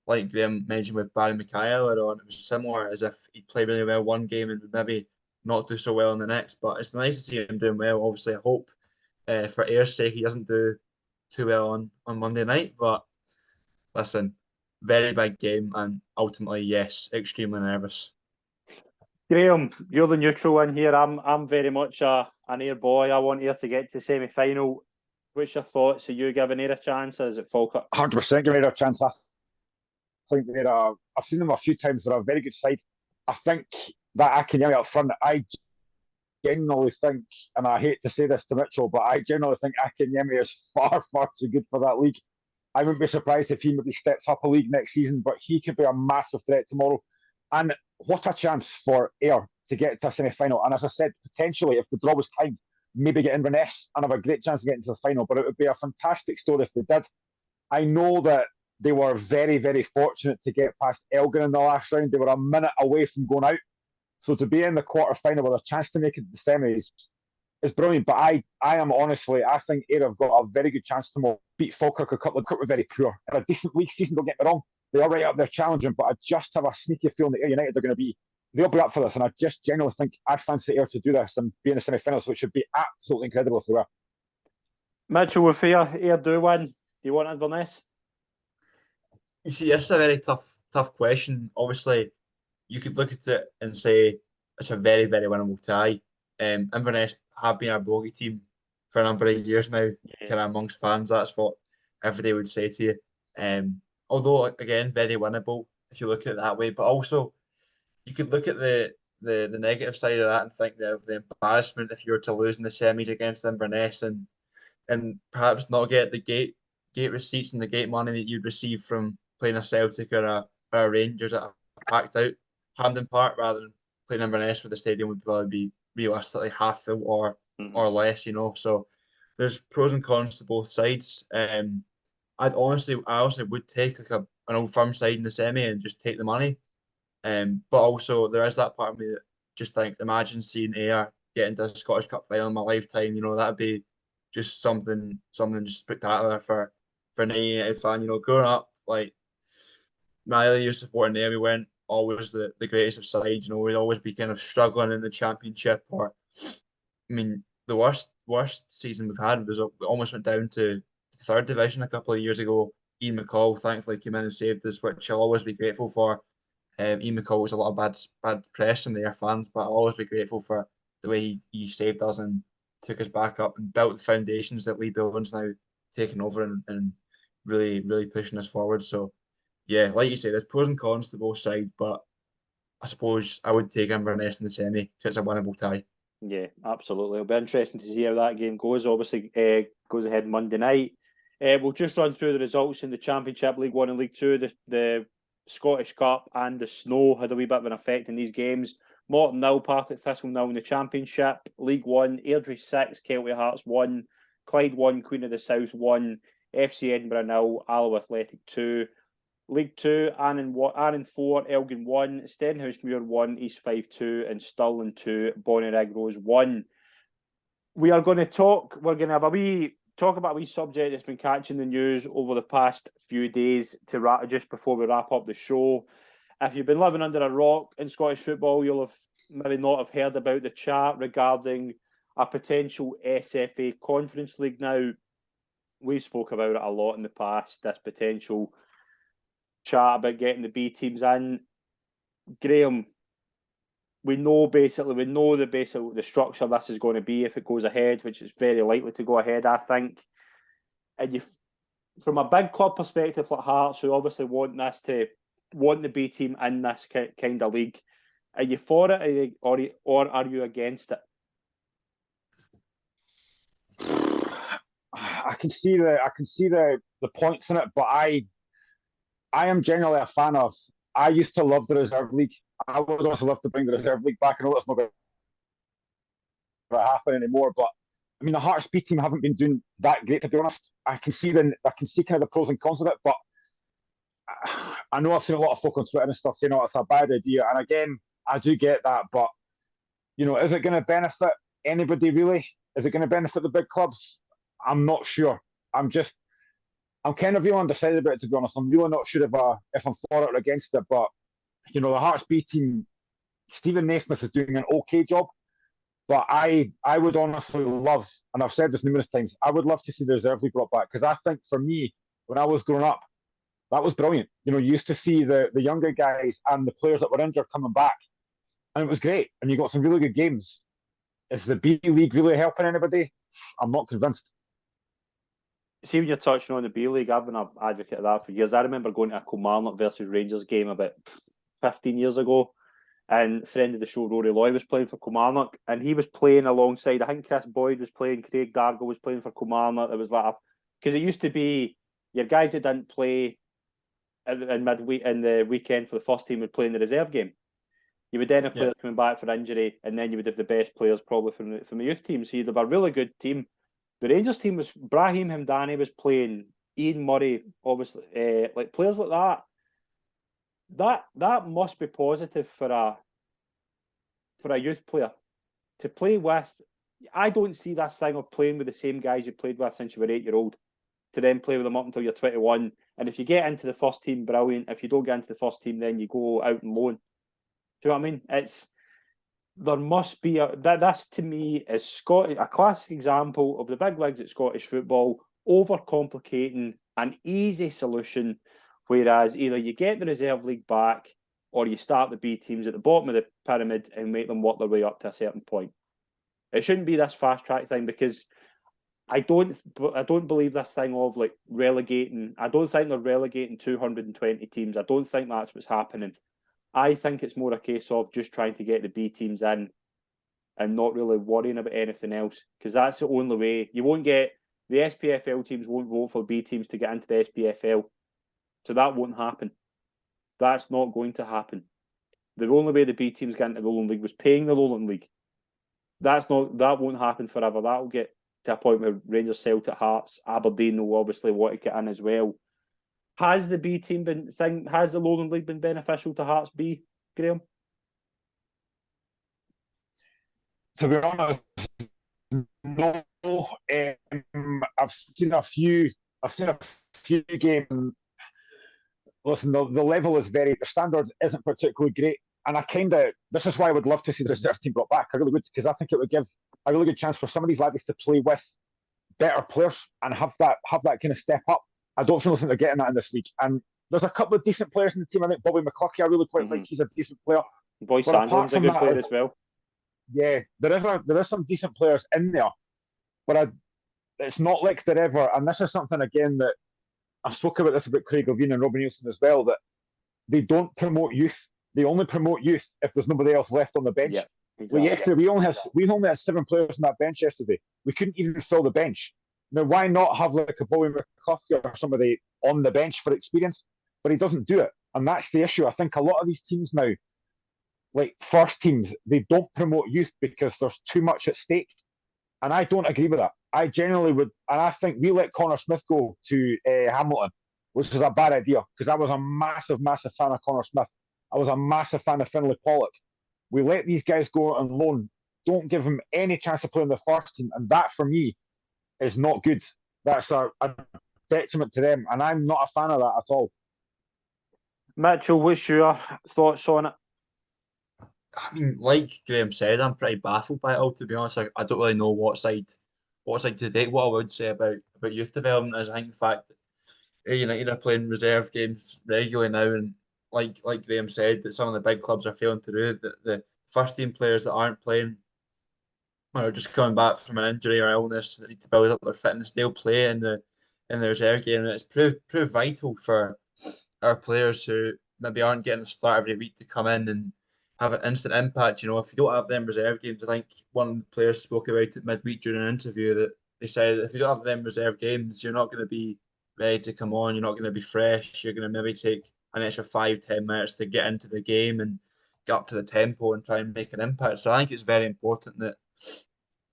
like Graeme mentioned with Barry Mikhail earlier on, it was similar, as if he'd play really well one game and would maybe not do so well in the next. But it's nice to see him doing well. Obviously, I hope for Ayr's sake he doesn't do too well on Monday night. But listen, very big game, and ultimately, yes, extremely nervous. Graeme, you're the neutral in here. I'm very much an Ayr boy. I want Ayr to get to the semi-final. What's your thoughts? Are you giving Ayr a chance? Is it Falkirk? 100% giving Ayr a chance. I think I've seen them a few times. They're a very good side. I think that Akinyemi up front, I genuinely think, and I hate to say this to Mitchell, but I genuinely think Akinyemi is far, far too good for that league. I wouldn't be surprised if he maybe steps up a league next season, but he could be a massive threat tomorrow. And what a chance for Ayr to get to a semi-final. And as I said, potentially, if the draw was kind, maybe get Inverness and have a great chance of getting to the final. But it would be a fantastic story if they did. I know that they were very, very fortunate to get past Elgin in the last round. They were a minute away from going out. So to be in the quarter-final with a chance to make it to the semis is brilliant. But I think Ayr have got a very good chance to beat Falkirk. A couple of Falkirk were very poor. In a decent league season, don't get me wrong. They are right up there challenging, but I just have a sneaky feeling that Ayr United are going to be, they'll be up for this. And I just genuinely think I fancy Ayr to do this and be in the semi-finals, which would be absolutely incredible if they were. Mitchell, with Ayr do win, do you want Inverness? You see, this is a very tough question. Obviously, you could look at it and say it's a very, very winnable tie. Inverness have been a bogey team for a number of years now, kind of amongst fans. That's what everybody would say to you. Although, again, very winnable if you look at it that way. But also, you could look at the negative side of that and think of the embarrassment if you were to lose in the semis against Inverness and perhaps not get the gate receipts and the gate money that you'd receive from playing a Celtic or a Rangers at a packed out Hampden Park, rather than playing Inverness, where the stadium would probably be realistically half full or less. So there's pros and cons to both sides. I honestly would take like an Old Firm side in the semi and just take the money. But also there is that part of me that just think, imagine seeing Ayr get into a Scottish Cup final in my lifetime. That'd be just something just spectacular for an United fan. Growing up, like my early years supporting Ayr, we weren't always the greatest of sides. We'd always be kind of struggling in the Championship, or the worst season we've had was we almost went down to third division a couple of years ago. Ian McCall thankfully came in and saved us, which I'll always be grateful for. Ian McCall was a lot of bad press from their fans, but I'll always be grateful for the way he saved us and took us back up and built the foundations that Lee Bill's now taking over and really, really pushing us forward. So, yeah, like you say, there's pros and cons to both sides, but I suppose I would take Inverness in the semi, so it's a winnable tie. Yeah, absolutely. It'll be interesting to see how that game goes. Obviously, goes ahead Monday night. We'll just run through the results in the Championship, League One and League Two. The Scottish Cup and the snow had a wee bit of an effect in these games. Morton 0, Partick Thistle 0 in the Championship. League One, Airdrie 6, Kelty Hearts 1, Clyde 1, Queen of the South 1, FC Edinburgh 0, Alloa Athletic 2. League 2, Annan 4, Elgin 1, Stenhousemuir 1, East Fife 2, and Stirling 2, Bonnyrigg Rose 1. We're going to have a wee talk about a wee subject that's been catching the news over the past few days just before we wrap up the show. If you've been living under a rock in Scottish football, you'll have maybe not have heard about the chat regarding a potential SFA Conference League. Now, we've spoke about it a lot in the past, this potential chat about getting the B teams in. Graeme, we know the structure this is going to be if it goes ahead, which is very likely to go ahead, I think. And from a big club perspective like Hearts, who obviously want the B team in this kind of league, are you for it or are you against it? I can see the points in it, but I am generally a fan of. I used to love the reserve league. I would also love to bring the reserve league back. I know that's not going to happen anymore, but I mean the Hearts B team haven't been doing that great, to be honest. I can see kind of the pros and cons of it, but I know I've seen a lot of folk on Twitter and stuff saying, "Oh, it's a bad idea." And again, I do get that, but is it going to benefit anybody really? Is it going to benefit the big clubs? I'm not sure. I'm kind of really undecided about it, to be honest. I'm really not sure if I'm for it or against it. But the Hearts B team, Stephen Naismith is doing an okay job. But I would honestly love, and I've said this numerous times, I would love to see the reserve league brought back, because I think for me, when I was growing up, that was brilliant. You used to see the younger guys and the players that were injured coming back, and it was great. And you got some really good games. Is the B League really helping anybody? I'm not convinced. See, when you're touching on the B League, I've been an advocate of that for years. I remember going to a Kilmarnock versus Rangers game about 15 years ago, and a friend of the show, Rory Loy, was playing for Kilmarnock, and he was playing alongside, I think Chris Boyd was playing, Craig Dargle was playing for Kilmarnock. It was like, because it used to be your guys that didn't play in midweek in the weekend for the first team would play in the reserve game. You would then have players coming back for injury, and then you would have the best players probably from the youth team. So you'd have a really good team. The Rangers team was Brahim Hamdani was playing, Ian Murray, obviously, like players like that. That must be positive for a youth player to play with. I don't see this thing of playing with the same guys you played with since you were 8-year-old to then play with them up until you're 21. And if you get into the first team, brilliant. If you don't get into the first team, then you go out and loan. Do you know what I mean? There must be this to me is a classic example of the big leagues at Scottish football overcomplicating an easy solution, whereas either you get the reserve league back or you start the B teams at the bottom of the pyramid and make them work their way up to a certain point. It shouldn't be this fast track thing, because I don't believe this thing of like relegating. I don't think they're relegating 220 teams. I don't think that's what's happening. I think it's more a case of just trying to get the B teams in and not really worrying about anything else, because that's the only way. You won't get the SPFL teams won't vote for B teams to get into the SPFL, so that won't happen. That's not going to happen. The only way the B teams get into the Lowland League was paying the Lowland League. That won't happen forever. That'll get to a point where Rangers, Celtic, Hearts, Aberdeen will obviously want to get in as well. Has the B team has the Lowland League been beneficial to Hearts B, Graeme? To be honest, no. I've seen a few games. Listen, the level is the standard isn't particularly great, and this is why I would love to see the reserve team brought back. I really would, because I think it would give a really good chance for some of these lads to play with better players and have that kind of step up. I don't feel like they're getting that in this league. And there's a couple of decent players in the team. I think Bobby McCluskey, I really quite like. He's a decent player. Boy But apart Sandling's a from good that, player as well. Yeah, there is some decent players in there, but it's not like they're ever. And this is something again that I spoke about this about Craig Levine and Robbie Nielsen as well. That they don't promote youth. They only promote youth if there's nobody else left on the bench. Yeah, exactly. Well, yesterday we only had 7 players on that bench yesterday. We couldn't even fill the bench. Now, why not have like a Bobby McCluskey or somebody on the bench for experience? But he doesn't do it, and that's the issue. I think a lot of these teams now, like first teams, they don't promote youth because there's too much at stake, and I don't agree with that. I generally would, and I think we let Connor Smith go to Hamilton, which was a bad idea because I was a massive fan of Connor Smith. I was a massive fan of Finlay Pollock. We let these guys go on loan. Don't give them any chance to play in the first team, and that for me is not good. That's a detriment to them, and I'm not a fan of that at all. Mitchell, what's your thoughts on it? I mean, like Graeme said, I'm pretty baffled by it all, to be honest. I don't really know what side to take. What I would say about youth development is I think the fact that United are playing reserve games regularly now, and like Graeme said, that some of the big clubs are failing to do. That the first team players that aren't playing or are just coming back from an injury or illness that need to build up their fitness, they'll play in the reserve game, and it's proved vital for our players who maybe aren't getting a start every week to come in and have an instant impact. You know, if you don't have them reserve games, I think one of the players spoke about it midweek during an interview that they said if you don't have them reserve games, you're not going to be ready to come on. You're not going to be fresh. You're going to maybe take an extra 5-10 minutes to get into the game and get up to the tempo and try and make an impact. So I think it's very important that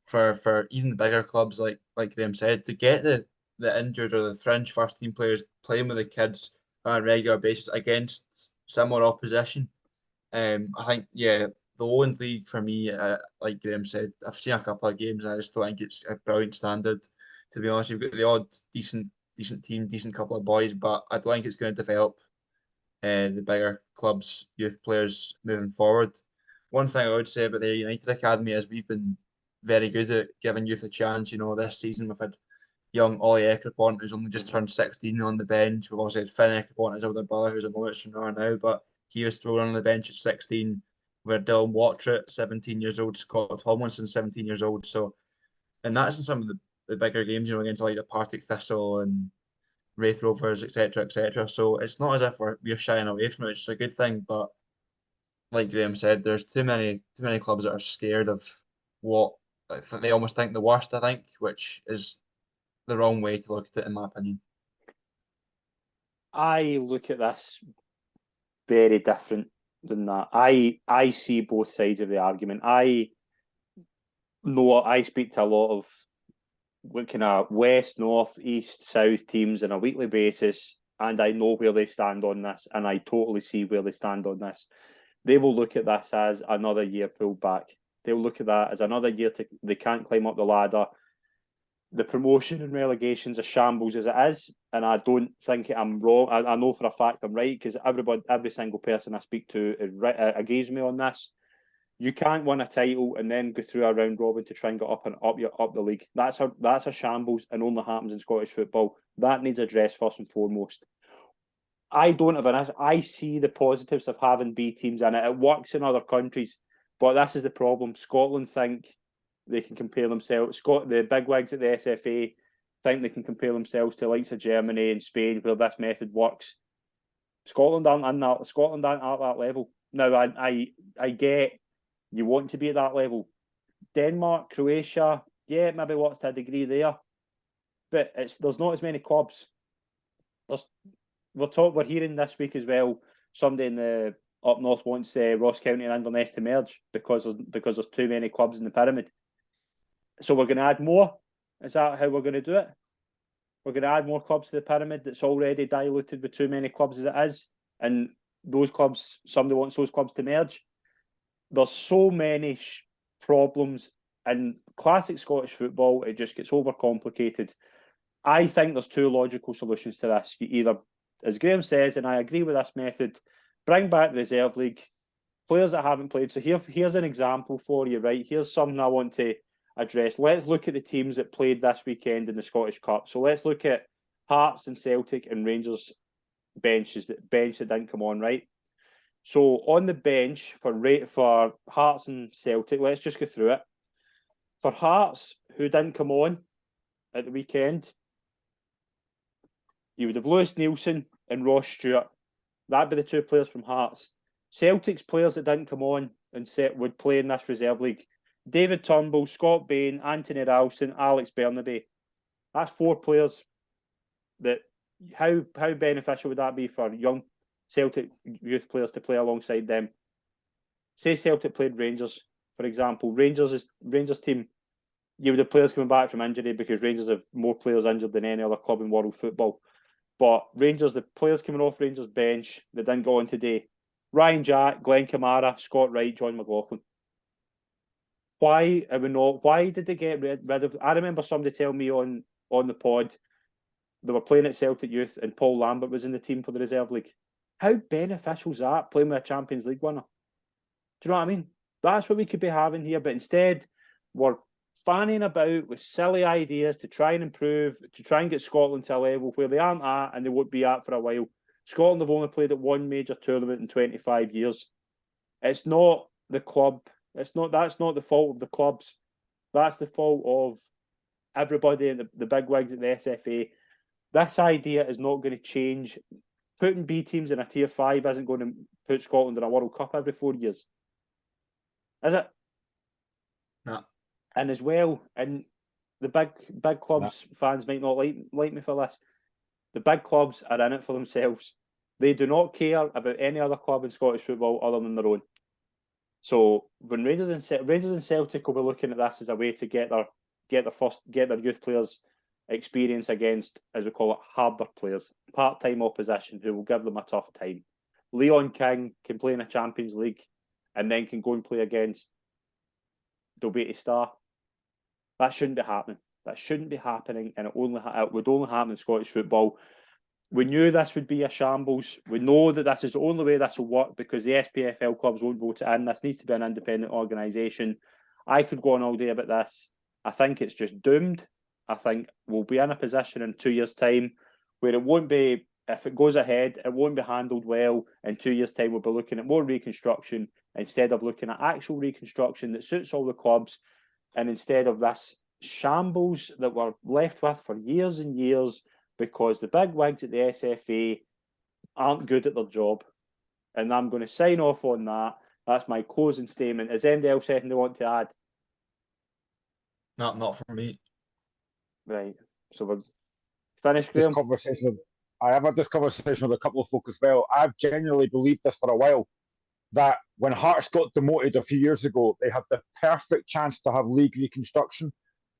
for even the bigger clubs, like Graeme said, to get the injured or the fringe first team players playing with the kids on a regular basis against similar opposition. I think, the Lowland League for me, like Graeme said, I've seen a couple of games and I just don't think it's a brilliant standard. To be honest, you've got the odd decent team, decent couple of boys, but I don't think it's going to develop the bigger clubs' youth players moving forward. One thing I would say about the United Academy is we've been very good at giving youth a chance. You know, this season we've had young Ollie Ekrepont, who's only just turned 16 on the bench. We've also had Finn Ekrepont, his older brother, who's a Norwich now, but he was thrown on the bench at 16. Where Dylan Watrett, 17 years old, Scott Tomlinson, 17 years old. So, and that's in some of the bigger games, you know, against like the Partick Thistle and Wraith Rovers, etc., etc. So it's not as if we're shying away from it. It's a good thing, but like Graeme said, there's too many clubs that are scared of what they almost think the worst. I think, which is the wrong way to look at it, in my opinion. I look at this very different than that. I see both sides of the argument. I speak to a lot of looking at west, north, east, south teams on a weekly basis, and I know where they stand on this, and I totally see where they stand on this. They will look at this as another year pulled back. They'll look at that as another year they can't climb up the ladder. The promotion and relegation's a shambles as it is, and I don't think I'm wrong. I know for a fact I'm right because every single person I speak to agrees with me on this. You can't win a title and then go through a round robin to try and get up the league. That's a shambles and only happens in Scottish football. That needs addressed first and foremost. I see the positives of having B teams in it. It works in other countries, but this is the problem. Scotland think they can compare themselves. The bigwigs at the SFA think they can compare themselves to the likes of Germany and Spain, where this method works. Scotland aren't at that level. Now, I get you want to be at that level. Denmark, Croatia, yeah, maybe works to a degree there, but there's not as many clubs. We're hearing this week as well. Somebody in the up north wants Ross County and Inverness to merge because there's too many clubs in the pyramid. So we're going to add more. Is that how we're going to do it? We're going to add more clubs to the pyramid that's already diluted with too many clubs as it is, and those clubs, somebody wants those clubs to merge. There's so many problems in classic Scottish football. It just gets overcomplicated. I think there's two logical solutions to this. You either, as Graeme says, and I agree with this method, bring back the reserve league, players that haven't played. So here's an example for you, right? Here's something I want to address. Let's look at the teams that played this weekend in the Scottish Cup. So let's look at Hearts and Celtic and Rangers bench that didn't come on, right? So on the bench for Hearts and Celtic, let's just go through it. For Hearts, who didn't come on at the weekend, you would have Lewis Nielsen and Ross Stewart. That'd be the two players from Hearts. Celtic's players that didn't come on and would play in this reserve league: David Turnbull, Scott Bain, Anthony Ralston, Alex Bernabe. That's 4 players. That how beneficial would that be for young Celtic youth players to play alongside them? Say Celtic played Rangers, for example. Rangers team, you would have players coming back from injury because Rangers have more players injured than any other club in world football. But Rangers, the players coming off Rangers bench that didn't go on today: Ryan Jack, Glenn Kamara, Scott Wright, John McLaughlin. Why are we not? Why did they get rid of? I remember somebody telling me on the pod they were playing at Celtic Youth and Paul Lambert was in the team for the reserve league. How beneficial is that, playing with a Champions League winner? Do you know what I mean? That's what we could be having here, but instead we're fanning about with silly ideas to try and improve, to try and get Scotland to a level where they aren't at and they won't be at for a while. Scotland have only played at one major tournament in 25 years. It's not the club. That's not the fault of the clubs. That's the fault of everybody and the big wigs at the SFA. This idea is not going to change. Putting B teams in a tier 5 isn't going to put Scotland in a World Cup every 4 years. Is it? No. And as well, and the big clubs fans might not like me for this. The big clubs are in it for themselves. They do not care about any other club in Scottish football other than their own. So when Rangers and Celtic will be looking at this as a way to get their youth players experience against, as we call it, harder players, part-time opposition who will give them a tough time. Leon King can play in a Champions League and then can go and play against Dobete Star. That shouldn't be happening. That shouldn't be happening, and it would only happen in Scottish football. We knew this would be a shambles. We know that this is the only way this will work because the SPFL clubs won't vote it in. This needs to be an independent organisation. I could go on all day about this. I think it's just doomed. I think we'll be in a position in 2 years' time where it won't be, if it goes ahead, it won't be handled well. In 2 years' time, we'll be looking at more reconstruction instead of looking at actual reconstruction that suits all the clubs, and instead of this shambles that we're left with for years and years because the big wigs at the SFA aren't good at their job. And I'm going to sign off on that. That's my closing statement. Is anybody else anything they want to add? Not for me. Right. So we're finished, Graeme? I have had this conversation with a couple of folk as well. I've genuinely believed this for a while, that when Hearts got demoted a few years ago, they had the perfect chance to have league reconstruction.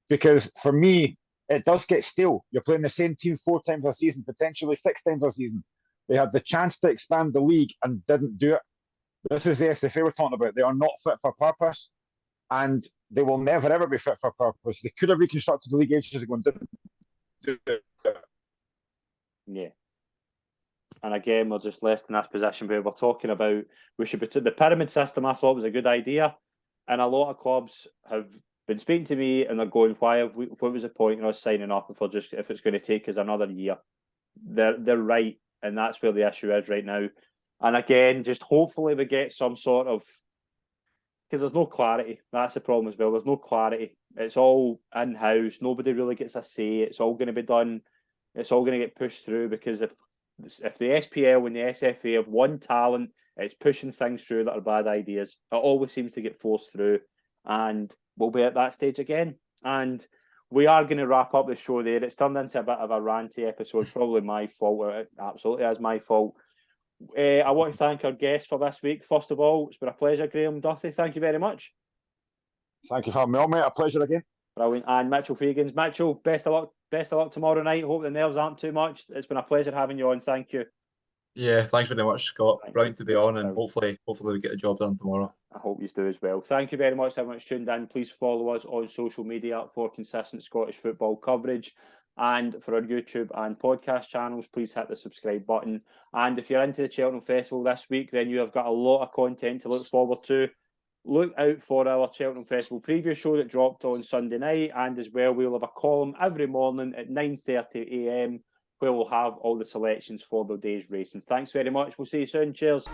Because for me, it does get stale. You're playing the same team 4 times a season, potentially 6 times a season. They had the chance to expand the league and didn't do it. This is the SFA we're talking about. They are not fit for purpose, and they will never ever be fit for purpose. They could have reconstructed the league ages ago and didn't do it. Yeah. And again, we're just left in this position where we're talking about we should be the pyramid system. I thought was a good idea, and a lot of clubs have been speaking to me and they're going, what was the point in us signing up if it's going to take us another year? They're right, and that's where the issue is right now. And again, just hopefully we get some sort of, because there's no clarity. That's the problem as well. There's no clarity. It's all in-house. Nobody really gets a say. It's all going to be done. It's all going to get pushed through because if the SPL and the SFA have one talent, it's pushing things through that are bad ideas. It always seems to get forced through, and we'll be at that stage again. And we are going to wrap up the show there. It's turned into a bit of a ranty episode. Probably my fault. It absolutely is my fault. I want to thank our guests for this week. First of all, it's been a pleasure, Graeme Duthie. Thank you very much. Thank you for having me on, mate. A pleasure again. Brilliant. And Mitchell Feegans. Mitchell, best of luck tomorrow night. Hope the nerves aren't too much. It's been a pleasure having you on. Thank you. Yeah, thanks very much, Scott. Brilliant to be on, and hopefully we get the job done tomorrow. I hope you do as well. Thank you very much, everyone who's tuned in. Please follow us on social media for consistent Scottish football coverage. And for our YouTube and podcast channels, please hit the subscribe button. And if you're into the Cheltenham Festival this week, then you have got a lot of content to look forward to. Look out for our Cheltenham Festival preview show that dropped on Sunday night. And as well, we'll have a column every morning at 9:30 a.m. where we'll have all the selections for the day's racing. Thanks very much. We'll see you soon. Cheers.